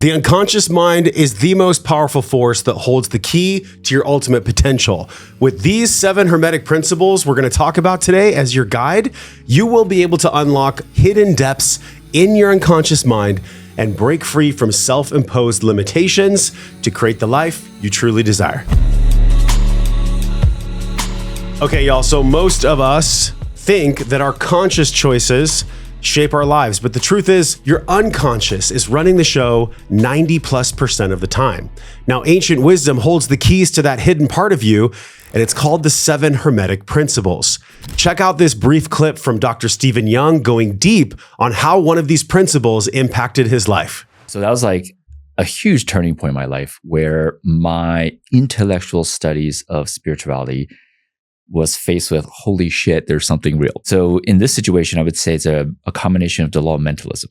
The unconscious mind is the most powerful force that holds the key to your ultimate potential. With these 7 Hermetic principles we're going to talk about today as your guide, you will be able to unlock hidden depths in your unconscious mind and break free from self-imposed limitations to create the life you truly desire. Okay, y'all, so most of us think that our conscious choices shape our lives, but the truth is your unconscious is running the show 90+% of the time. Now, ancient wisdom holds the keys to that hidden part of you, and it's called the 7 Hermetic Principles. Check out this brief clip from Dr. Stephen Young going deep on how one of these principles impacted his life. So that was like a huge turning point in my life where my intellectual studies of spirituality was faced with, holy shit, there's something real. So in this situation, I would say it's a combination of the law of mentalism,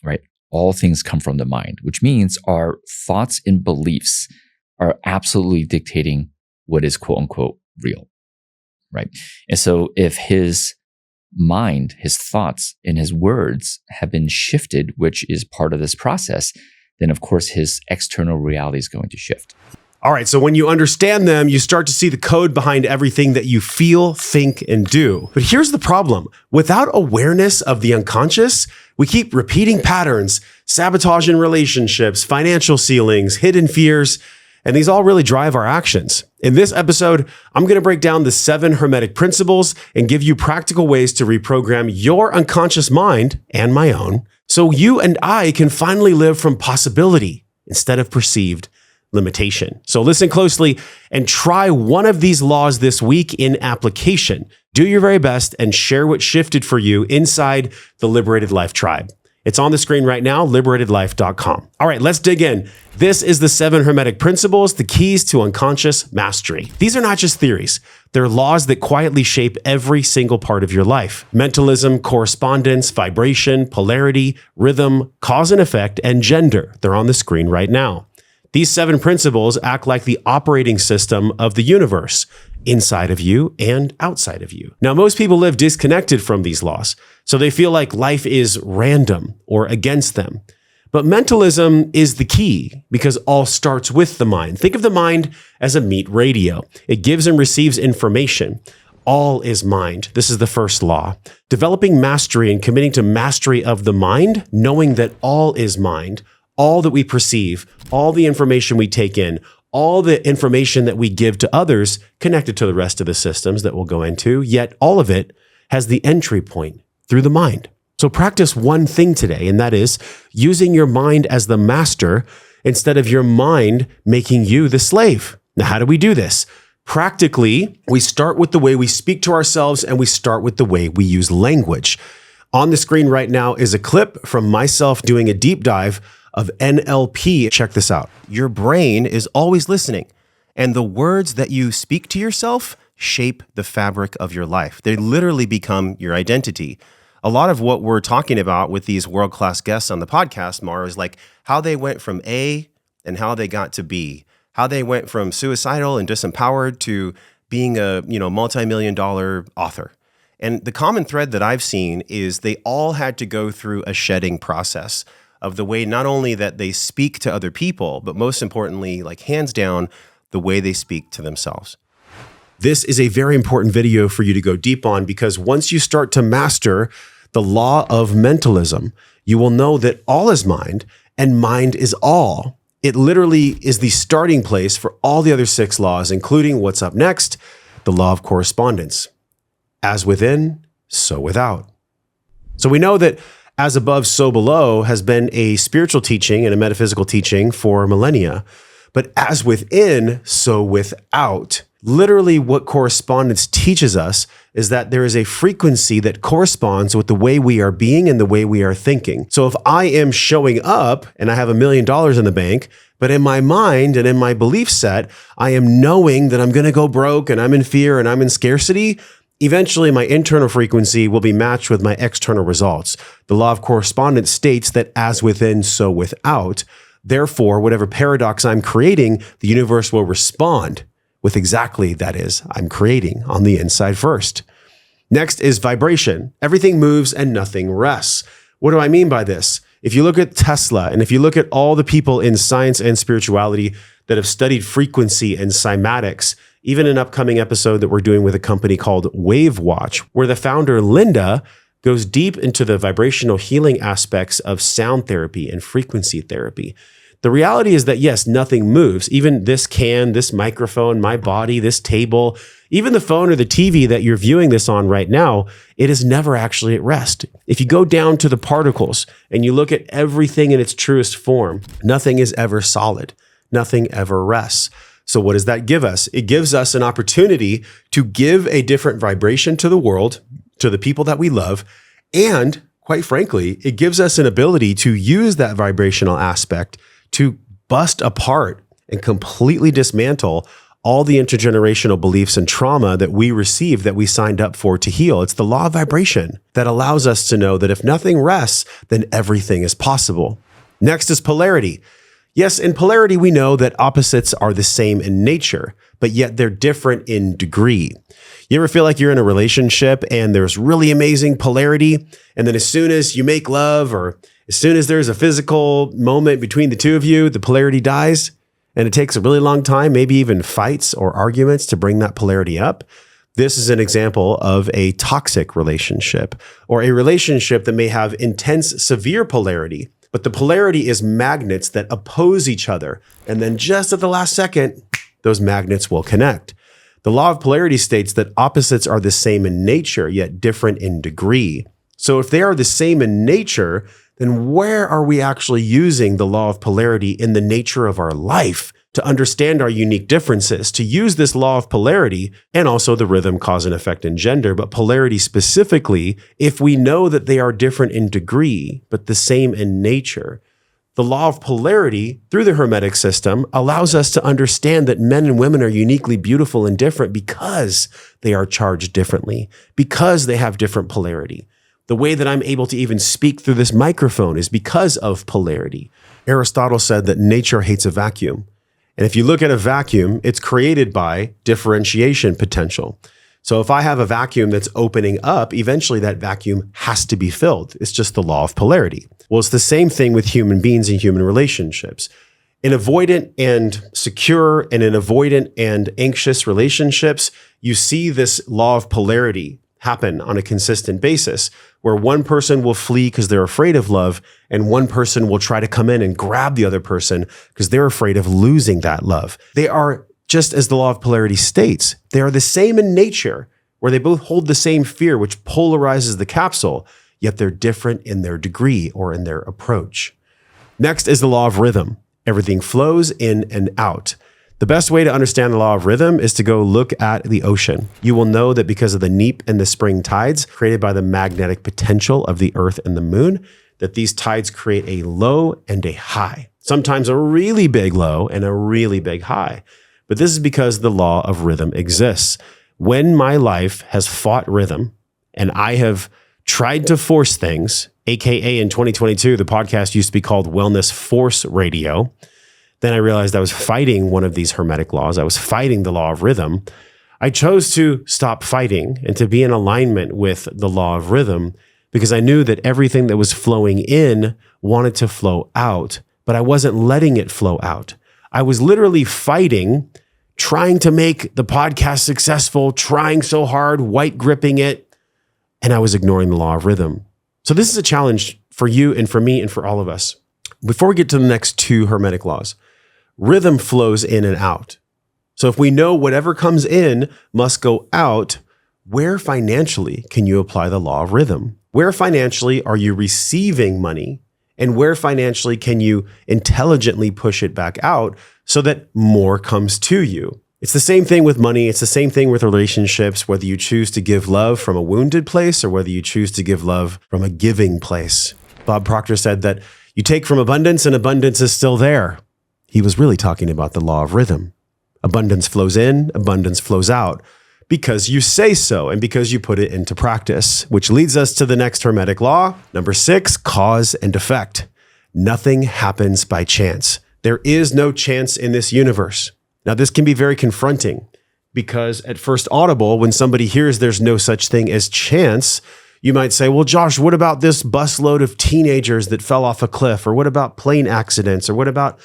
right? All things come from the mind, which means our thoughts and beliefs are absolutely dictating what is quote unquote real, right? And so if his mind, his thoughts, and his words have been shifted, which is part of this process, then of course his external reality is going to shift. All right, so when you understand them, you start to see the code behind everything that you feel, think, and do. But here's the problem. Without awareness of the unconscious, we keep repeating patterns, sabotage in relationships, financial ceilings, hidden fears, and these all really drive our actions. In this episode, I'm going to break down the 7 Hermetic principles and give you practical ways to reprogram your unconscious mind and my own so you and I can finally live from possibility instead of perceived limitation. So listen closely and try one of these laws this week in application. Do your very best and share what shifted for you inside the Liberated Life Tribe. It's on the screen right now, liberatedlife.com. All right, let's dig in. This is the 7 Hermetic Principles, the keys to unconscious mastery. These are not just theories. They're laws that quietly shape every single part of your life. Mentalism, correspondence, vibration, polarity, rhythm, cause and effect, and gender. They're on the screen right now. These 7 principles act like the operating system of the universe, inside of you and outside of you. Now, most people live disconnected from these laws, so they feel like life is random or against them. But mentalism is the key because all starts with the mind. Think of the mind as a meat radio. It gives and receives information. All is mind. This is the first law. Developing mastery and committing to mastery of the mind, knowing that all is mind, all that we perceive, all the information we take in, all the information that we give to others connected to the rest of the systems that we'll go into, yet all of it has the entry point through the mind. So practice one thing today, and that is using your mind as the master instead of your mind making you the slave. Now, how do we do this? Practically, we start with the way we speak to ourselves and we start with the way we use language. On the screen right now is a clip from myself doing a deep dive of NLP. Check this out. Your brain is always listening, and the words that you speak to yourself shape the fabric of your life. They literally become your identity. A lot of what we're talking about with these world-class guests on the podcast, Mara, is like how they went from A and how they got to B, how they went from suicidal and disempowered to being a multi-million-dollar author. And the common thread that I've seen is they all had to go through a shedding process of the way not only that they speak to other people, but most importantly, like hands down, the way they speak to themselves. This is a very important video for you to go deep on because once you start to master the law of mentalism, you will know that all is mind and mind is all. It literally is the starting place for all the other 6 laws, including what's up next, the law of correspondence. As within, so without. So we know that as above, so below has been a spiritual teaching and a metaphysical teaching for millennia. But as within, so without. Literally what correspondence teaches us is that there is a frequency that corresponds with the way we are being and the way we are thinking. So if I am showing up and I have $1 million in the bank, but in my mind and in my belief set, I am knowing that I'm going to go broke and I'm in fear and I'm in scarcity, eventually my internal frequency will be matched with my external results. The law of correspondence states that as within, so without. Therefore, whatever paradox I'm creating, the universe will respond with exactly that is I'm creating on the inside first. Next is vibration. Everything moves and nothing rests. What do I mean by this? If you look at Tesla, and if you look at all the people in science and spirituality that have studied frequency and cymatics, even an upcoming episode that we're doing with a company called Wave Watch, where the founder, Linda, goes deep into the vibrational healing aspects of sound therapy and frequency therapy. The reality is that, yes, nothing moves. Even this can, this microphone, my body, this table, even the phone or the TV that you're viewing this on right now, it is never actually at rest. If you go down to the particles and you look at everything in its truest form, nothing is ever solid. Nothing ever rests. So what does that give us? It gives us an opportunity to give a different vibration to the world, to the people that we love, and quite frankly, it gives us an ability to use that vibrational aspect to bust apart and completely dismantle all the intergenerational beliefs and trauma that we received, that we signed up for to heal. It's the law of vibration that allows us to know that if nothing rests, then everything is possible. Next is polarity. Yes, in polarity, we know that opposites are the same in nature, but yet they're different in degree. You ever feel like you're in a relationship and there's really amazing polarity, and then as soon as you make love or as soon as there's a physical moment between the two of you, the polarity dies, and it takes a really long time, maybe even fights or arguments to bring that polarity up? This is an example of a toxic relationship, or a relationship that may have intense, severe polarity. But the polarity is magnets that oppose each other. And then just at the last second, those magnets will connect. The law of polarity states that opposites are the same in nature, yet different in degree. So if they are the same in nature, then where are we actually using the law of polarity in the nature of our life to understand our unique differences, to use this law of polarity and also the rhythm, cause and effect, and gender, but polarity specifically, if we know that they are different in degree, but the same in nature? The law of polarity through the Hermetic system allows us to understand that men and women are uniquely beautiful and different because they are charged differently, because they have different polarity. The way that I'm able to even speak through this microphone is because of polarity. Aristotle said that nature hates a vacuum. And if you look at a vacuum, it's created by differentiation potential. So if I have a vacuum that's opening up, eventually that vacuum has to be filled. It's just the law of polarity. Well, it's the same thing with human beings and human relationships. In avoidant and secure and in avoidant and anxious relationships, you see this law of polarity happen on a consistent basis, where one person will flee because they're afraid of love, and one person will try to come in and grab the other person because they're afraid of losing that love. They are, just as the law of polarity states, they are the same in nature, where they both hold the same fear, which polarizes the capsule, yet they're different in their degree or in their approach. Next is the law of rhythm. Everything flows in and out. The best way to understand the law of rhythm is to go look at the ocean. You will know that because of the neap and the spring tides created by the magnetic potential of the earth and the moon, that these tides create a low and a high, sometimes a really big low and a really big high. But this is because the law of rhythm exists. When my life has fought rhythm and I have tried to force things, AKA in 2022, the podcast used to be called Wellness Force Radio. Then I realized I was fighting one of these Hermetic laws. I was fighting the law of rhythm. I chose to stop fighting and to be in alignment with the law of rhythm because I knew that everything that was flowing in wanted to flow out, but I wasn't letting it flow out. I was literally fighting, trying to make the podcast successful, trying so hard, white gripping it, and I was ignoring the law of rhythm. So this is a challenge for you and for me and for all of us. Before we get to the next two Hermetic laws, rhythm flows in and out. So if we know whatever comes in must go out, where financially can you apply the law of rhythm? Where financially are you receiving money? And where financially can you intelligently push it back out so that more comes to you? It's the same thing with money. It's the same thing with relationships, whether you choose to give love from a wounded place or whether you choose to give love from a giving place. Bob Proctor said that you take from abundance and abundance is still there. He was really talking about the law of rhythm. Abundance flows in, abundance flows out because you say so and because you put it into practice, which leads us to the next Hermetic law. Number 6, cause and effect. Nothing happens by chance. There is no chance in this universe. Now, this can be very confronting because at first audible, when somebody hears there's no such thing as chance, You might say, well, Josh, what about this busload of teenagers that fell off a cliff? Or what about plane accidents? Or what about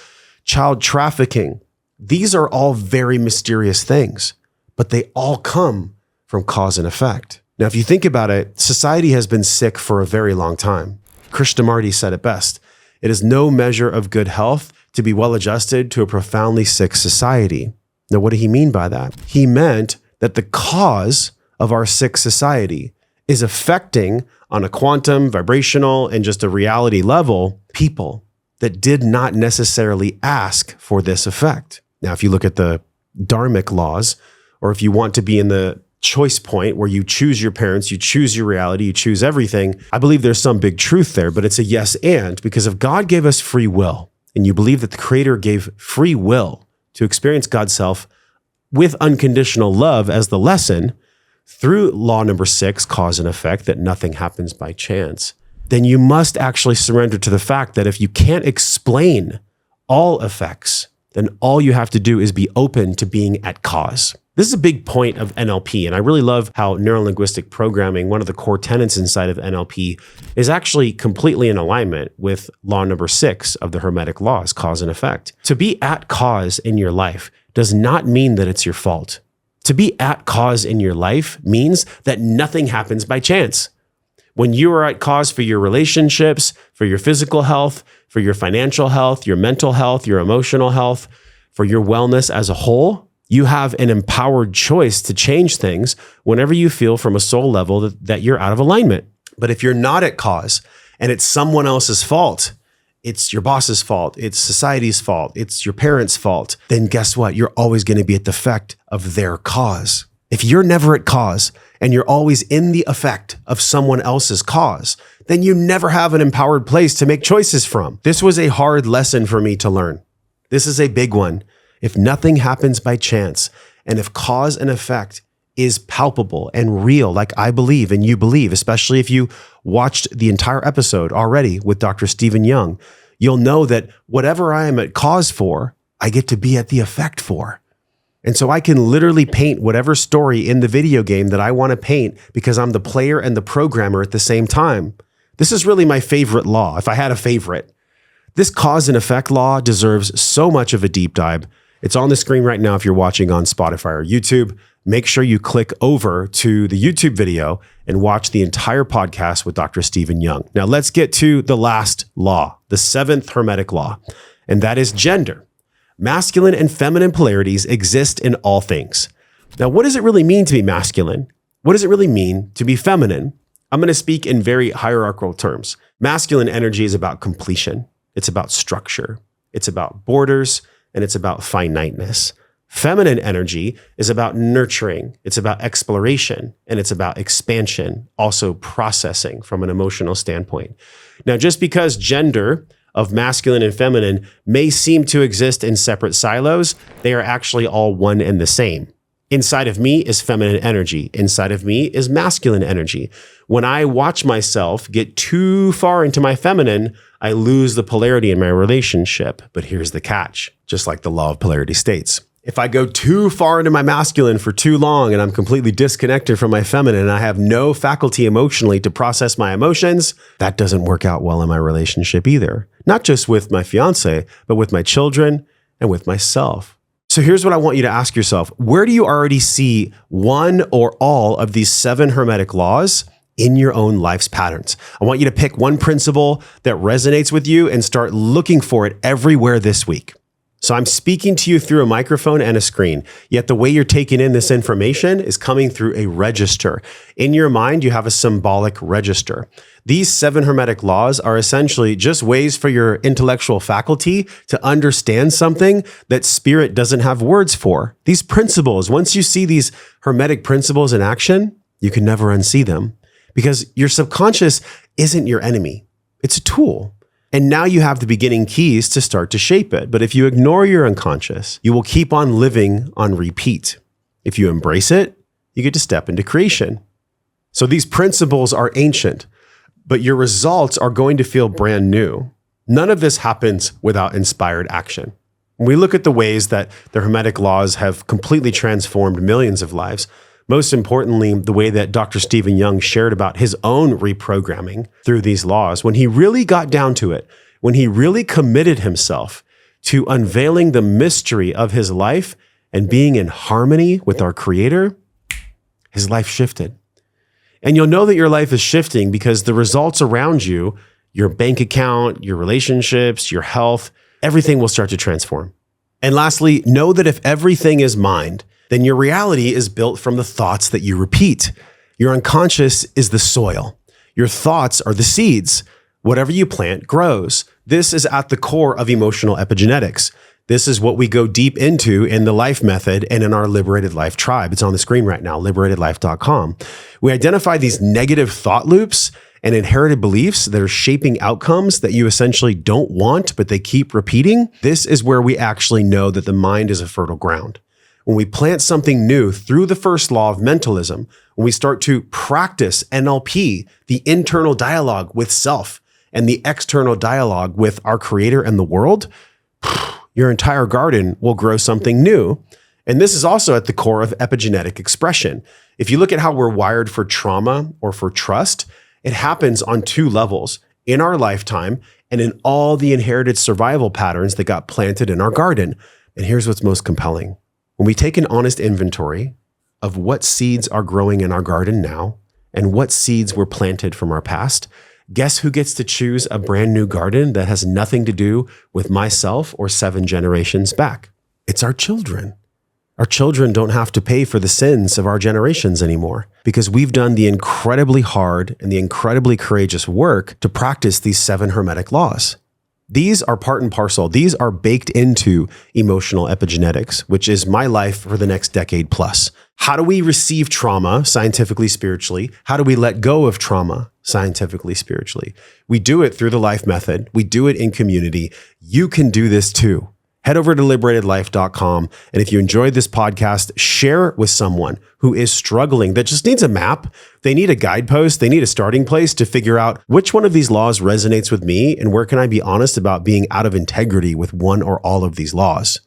child trafficking? These are all very mysterious things, but they all come from cause and effect. Now, if you think about it, society has been sick for a very long time. Krishnamurti said it best. It is no measure of good health to be well adjusted to a profoundly sick society. Now, what did he mean by that? He meant that the cause of our sick society is affecting on a quantum, vibrational, and just a reality level, people that did not necessarily ask for this effect. Now, if you look at the Dharmic laws, or if you want to be in the choice point where you choose your parents, you choose your reality, you choose everything, I believe there's some big truth there, but it's a yes and, because if God gave us free will, and you believe that the Creator gave free will to experience God's self with unconditional love as the lesson, through law number 6, cause and effect, that nothing happens by chance, then you must actually surrender to the fact that if you can't explain all effects, then all you have to do is be open to being at cause. This is a big point of NLP, and I really love how neurolinguistic programming, one of the core tenets inside of NLP, is actually completely in alignment with law number 6 of the Hermetic Laws, cause and effect. To be at cause in your life does not mean that it's your fault. To be at cause in your life means that nothing happens by chance. When you are at cause for your relationships, for your physical health, for your financial health, your mental health, your emotional health, for your wellness as a whole, you have an empowered choice to change things whenever you feel from a soul level that you're out of alignment. But if you're not at cause and it's someone else's fault, it's your boss's fault, it's society's fault, it's your parents' fault, then guess what? You're always going to be at the effect of their cause. If you're never at cause and you're always in the effect of someone else's cause, then you never have an empowered place to make choices from. This was a hard lesson for me to learn. This is a big one. If nothing happens by chance, and if cause and effect is palpable and real, like I believe and you believe, especially if you watched the entire episode already with Dr. Stephen Young, you'll know that whatever I am at cause for, I get to be at the effect for. And so I can literally paint whatever story in the video game that I want to paint because I'm the player and the programmer at the same time. This is really my favorite law, if I had a favorite. This cause and effect law deserves so much of a deep dive. It's on the screen right now if you're watching on Spotify or YouTube. Make sure you click over to the YouTube video and watch the entire podcast with Dr. Stephen Young. Now let's get to the last law, the 7th Hermetic Law, and that is gender. Masculine and feminine polarities exist in all things. Now, what does it really mean to be masculine? What does it really mean to be feminine? I'm going to speak in very hierarchical terms. Masculine energy is about completion. It's about structure. It's about borders. And it's about finiteness. Feminine energy is about nurturing. It's about exploration, and it's about expansion, also processing from an emotional standpoint. Now, just because gender of masculine and feminine may seem to exist in separate silos, they are actually all one and the same. Inside of me is feminine energy. Inside of me is masculine energy. When I watch myself get too far into my feminine, I lose the polarity in my relationship. But here's the catch, just like the law of polarity states. If I go too far into my masculine for too long and I'm completely disconnected from my feminine and I have no faculty emotionally to process my emotions, that doesn't work out well in my relationship either. Not just with my fiance, but with my children and with myself. So here's what I want you to ask yourself. Where do you already see one or all of these 7 Hermetic laws in your own life's patterns? I want you to pick one principle that resonates with you and start looking for it everywhere this week. So I'm speaking to you through a microphone and a screen, yet the way you're taking in this information is coming through a register. In your mind, you have a symbolic register. These 7 Hermetic laws are essentially just ways for your intellectual faculty to understand something that spirit doesn't have words for. These principles, once you see these Hermetic principles in action, you can never unsee them because your subconscious isn't your enemy. It's a tool. And now you have the beginning keys to start to shape it. But if you ignore your unconscious, you will keep on living on repeat. If you embrace it, you get to step into creation. So these principles are ancient, but your results are going to feel brand new. None of this happens without inspired action. When we look at the ways that the Hermetic laws have completely transformed millions of lives, Most importantly, the way that Dr. Stephen Young shared about his own reprogramming through these laws, when he really got down to it, when he really committed himself to unveiling the mystery of his life and being in harmony with our Creator, his life shifted. And you'll know that your life is shifting because the results around you, your bank account, your relationships, your health, everything will start to transform. And lastly, know that if everything is mind, then your reality is built from the thoughts that you repeat. Your unconscious is the soil. Your thoughts are the seeds. Whatever you plant grows. This is at the core of emotional epigenetics. This is what we go deep into in the Life Method and in our Liberated Life tribe. It's on the screen right now, liberatedlife.com. We identify these negative thought loops and inherited beliefs that are shaping outcomes that you essentially don't want, but they keep repeating. This is where we actually know that the mind is a fertile ground. When we plant something new through the first law of mentalism, when we start to practice NLP, the internal dialogue with self and the external dialogue with our Creator and the world, your entire garden will grow something new. And this is also at the core of epigenetic expression. If you look at how we're wired for trauma or for trust, it happens on two levels: in our lifetime and in all the inherited survival patterns that got planted in our garden. And here's what's most compelling. When we take an honest inventory of what seeds are growing in our garden now and what seeds were planted from our past, guess who gets to choose a brand new garden that has nothing to do with myself or 7 generations back? It's our children. Our children don't have to pay for the sins of our generations anymore because we've done the incredibly hard and the incredibly courageous work to practice these 7 Hermetic laws. These are part and parcel. These are baked into emotional epigenetics, which is my life for the next decade plus. How do we receive trauma scientifically, spiritually? How do we let go of trauma scientifically, spiritually? We do it through the Life Method. We do it in community. You can do this too. Head over to liberatedlife.com. And if you enjoyed this podcast, share it with someone who is struggling, that just needs a map. They need a guidepost. They need a starting place to figure out which one of these laws resonates with me and where can I be honest about being out of integrity with one or all of these laws.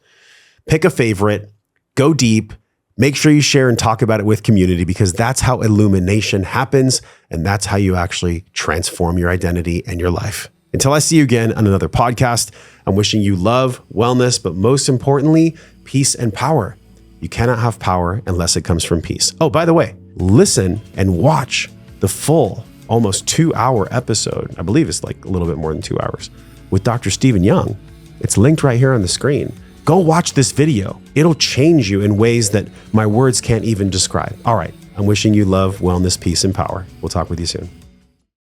Pick a favorite, go deep, make sure you share and talk about it with community because that's how illumination happens. And that's how you actually transform your identity and your life. Until I see you again on another podcast, I'm wishing you love, wellness, but most importantly, peace and power. You cannot have power unless it comes from peace. Oh, by the way, listen and watch the full, almost 2-hour episode. I believe it's like a little bit more than 2 hours with Dr. Stephen Young. It's linked right here on the screen. Go watch this video. It'll change you in ways that my words can't even describe. All right. I'm wishing you love, wellness, peace, and power. We'll talk with you soon.